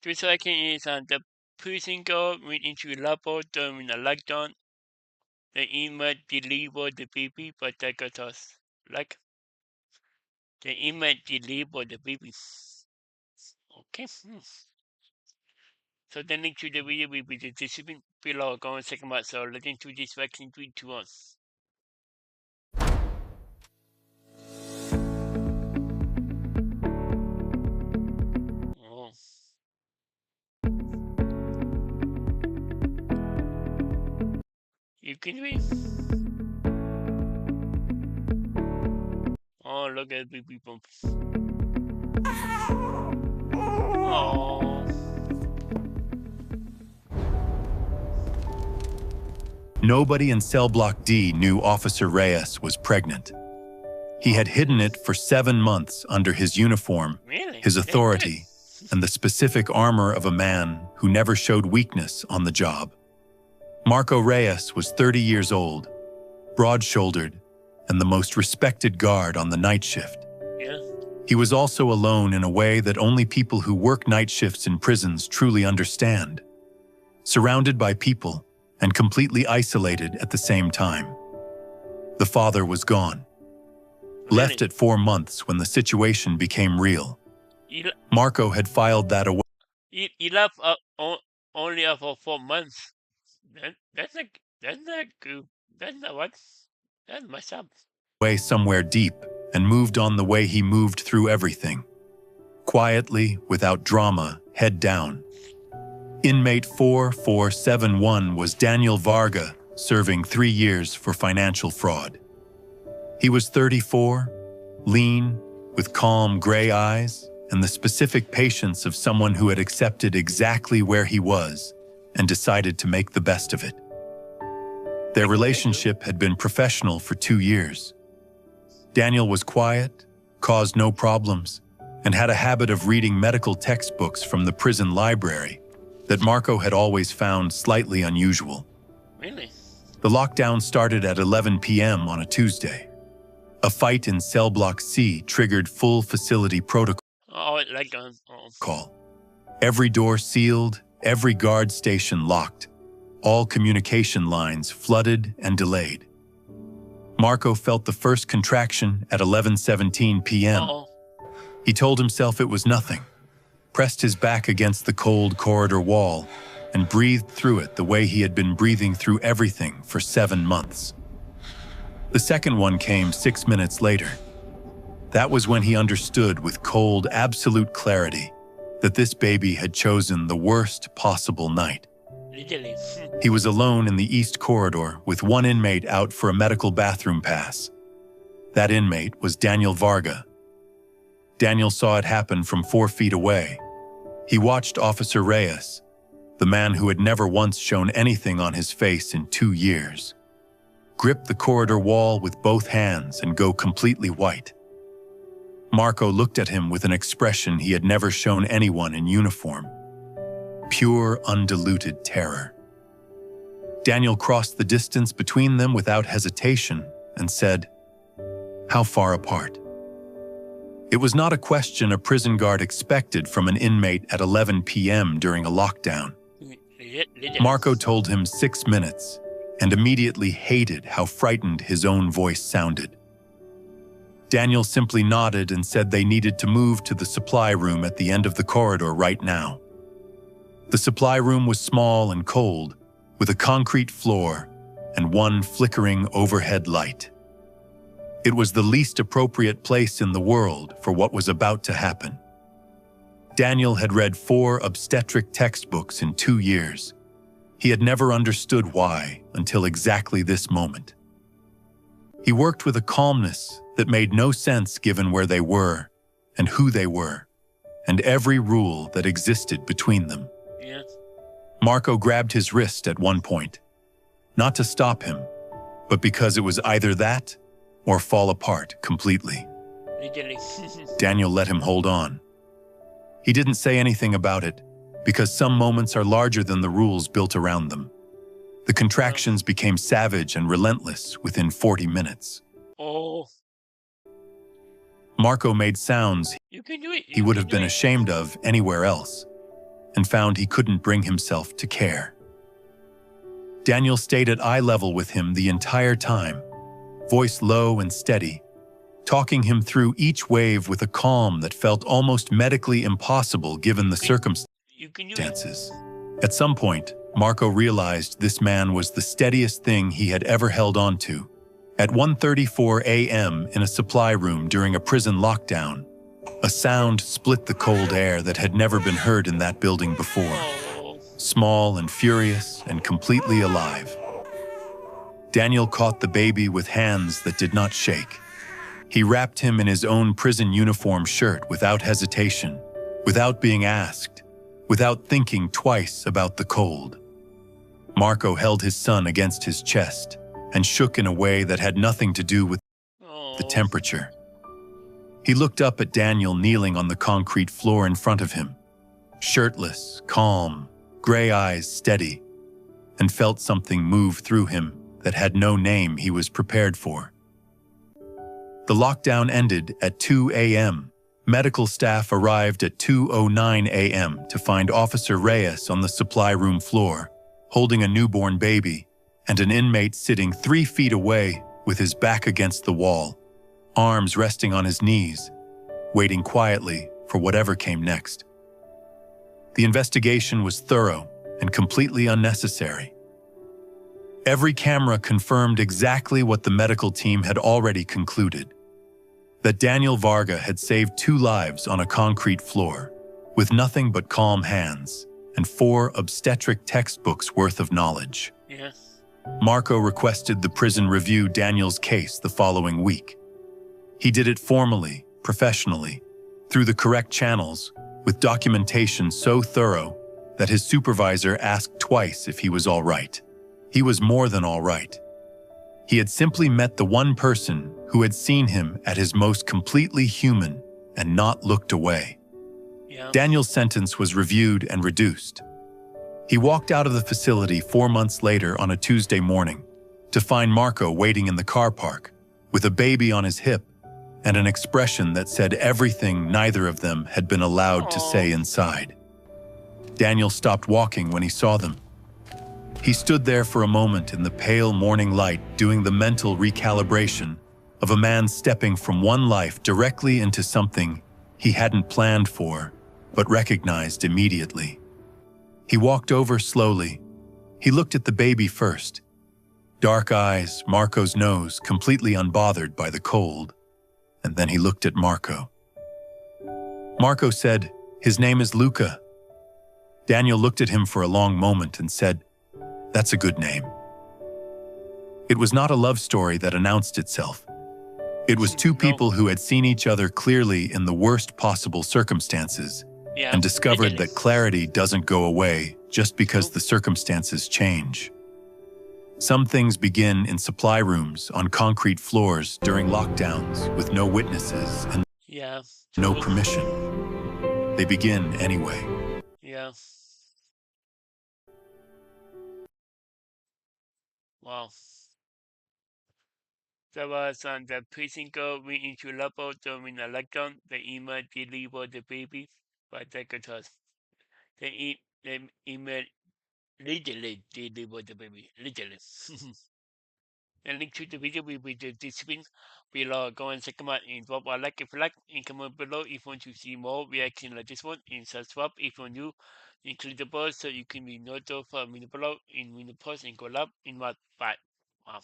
2 seconds is the prison guard went into a labo during the lockdown. The inmate delivered the baby, but they got us. Like, the inmate delivered the baby. Okay. So the link to the video will be the description below. Go and check them out. So let's into this vaccine 3, 2, 1. Oh. You can read. Oh, look at the baby bump. Oh. Nobody in cell block D knew Officer Reyes was pregnant. He had hidden it for 7 months under his uniform, Really? his authority, and the specific armor of a man who never showed weakness on the job. Marco Reyes was 30 years old, broad-shouldered, and the most respected guard on the night shift. Yeah. He was also alone in a way that only people who work night shifts in prisons truly understand. Surrounded by people and completely isolated at the same time. The father was gone. Really? Left at 4 months when the situation became real. Marco had filed that away. He left only for 4 months. That's not good. That's not what. That's messed up. Way somewhere deep and moved on the way he moved through everything. Quietly, without drama, head down. Inmate 4471 was Daniel Varga, serving 3 years for financial fraud. He was 34, lean, with calm gray eyes, and the specific patience of someone who had accepted exactly where he was and decided to make the best of it. Their relationship had been professional for 2 years. Daniel was quiet, caused no problems, and had a habit of reading medical textbooks from the prison library that Marco had always found slightly unusual. Really? The lockdown started at 11 p.m. on a Tuesday. A fight in cell block C triggered full facility protocol. Oh, like Every door sealed, every guard station locked, all communication lines flooded and delayed. Marco felt the first contraction at 11:17 p.m. He told himself it was nothing, pressed his back against the cold corridor wall, and breathed through it the way he had been breathing through everything for 7 months. The second one came 6 minutes later. That was when he understood with cold, absolute clarity that this baby had chosen the worst possible night. Literally. He was alone in the East Corridor with one inmate out for a medical bathroom pass. That inmate was Daniel Varga. Daniel saw it happen from 4 feet away. He watched Officer Reyes, the man who had never once shown anything on his face in 2 years, grip the corridor wall with both hands and go completely white. Marco looked at him with an expression he had never shown anyone in uniform. Pure, undiluted terror. Daniel crossed the distance between them without hesitation and said, "How far apart?" It was not a question a prison guard expected from an inmate at 11 p.m. during a lockdown. Marco told him 6 minutes and immediately hated how frightened his own voice sounded. Daniel simply nodded and said they needed to move to the supply room at the end of the corridor right now. The supply room was small and cold, with a concrete floor and one flickering overhead light. It was the least appropriate place in the world for what was about to happen. Daniel had read 4 obstetric textbooks in 2 years. He had never understood why until exactly this moment. He worked with a calmness that made no sense given where they were and who they were, and every rule that existed between them. Yes. Marco grabbed his wrist at one point, not to stop him, but because it was either that or fall apart completely. Literally. Daniel let him hold on. He didn't say anything about it, because some moments are larger than the rules built around them. The contractions became savage and relentless within 40 minutes. Oh. Marco made sounds You can do it. he would have been ashamed of anywhere else, and found he couldn't bring himself to care. Daniel stayed at eye level with him the entire time, voice low and steady, talking him through each wave with a calm that felt almost medically impossible given the circumstances. You can do it. At some point, Marco realized this man was the steadiest thing he had ever held on to. At 1:34 a.m. in a supply room during a prison lockdown, a sound split the cold air that had never been heard in that building before. Oh, Small and furious and completely alive. Daniel caught the baby with hands that did not shake. He wrapped him in his own prison uniform shirt without hesitation, without being asked, without thinking twice about the cold. Marco held his son against his chest and shook in a way that had nothing to do with oh. the temperature. He looked up at Daniel kneeling on the concrete floor in front of him, shirtless, calm, gray eyes steady, and felt something move through him that had no name he was prepared for. The lockdown ended at 2 a.m. Medical staff arrived at 2:09 a.m. to find Officer Reyes on the supply room floor, holding a newborn baby, and an inmate sitting 3 feet away with his back against the wall, arms resting on his knees, waiting quietly for whatever came next. The investigation was thorough and completely unnecessary. Every camera confirmed exactly what the medical team had already concluded: that Daniel Varga had saved 2 lives on a concrete floor, with nothing but calm hands and 4 obstetric textbooks worth of knowledge. Yeah. Marco requested the prison review Daniel's case the following week. He did it formally, professionally, through the correct channels, with documentation so thorough that his supervisor asked twice if he was all right. He was more than all right. He had simply met the one person who had seen him at his most completely human and not looked away. Yeah. Daniel's sentence was reviewed and reduced. He walked out of the facility 4 months later on a Tuesday morning to find Marco waiting in the car park with a baby on his hip and an expression that said everything neither of them had been allowed to say inside. Daniel stopped walking when he saw them. He stood there for a moment in the pale morning light doing the mental recalibration of a man stepping from one life directly into something he hadn't planned for, but recognized immediately. He walked over slowly. He looked at the baby first. Dark eyes, Marco's nose, completely unbothered by the cold. And then he looked at Marco. Marco said, "His name is Luca." Daniel looked at him for a long moment and said, "That's a good name." It was not a love story that announced itself. It was 2 people who had seen each other clearly in the worst possible circumstances and discovered that clarity doesn't go away just because the circumstances change. Some things begin in supply rooms on concrete floors during lockdowns with no witnesses and no permission. They begin anyway. Yeah. Wow. That was the prison girl went into labor during a lockdown. The Inmate delivered the baby by doctors. The Inmate literally delivered the baby. Literally. The link to the video will be the description below. Go and check them out and drop a like if you like, and comment below if you want to see more reaction like this one, and subscribe if you're new, and click the bell so you can be notified when I below and when the post and collab in my bye. Wow.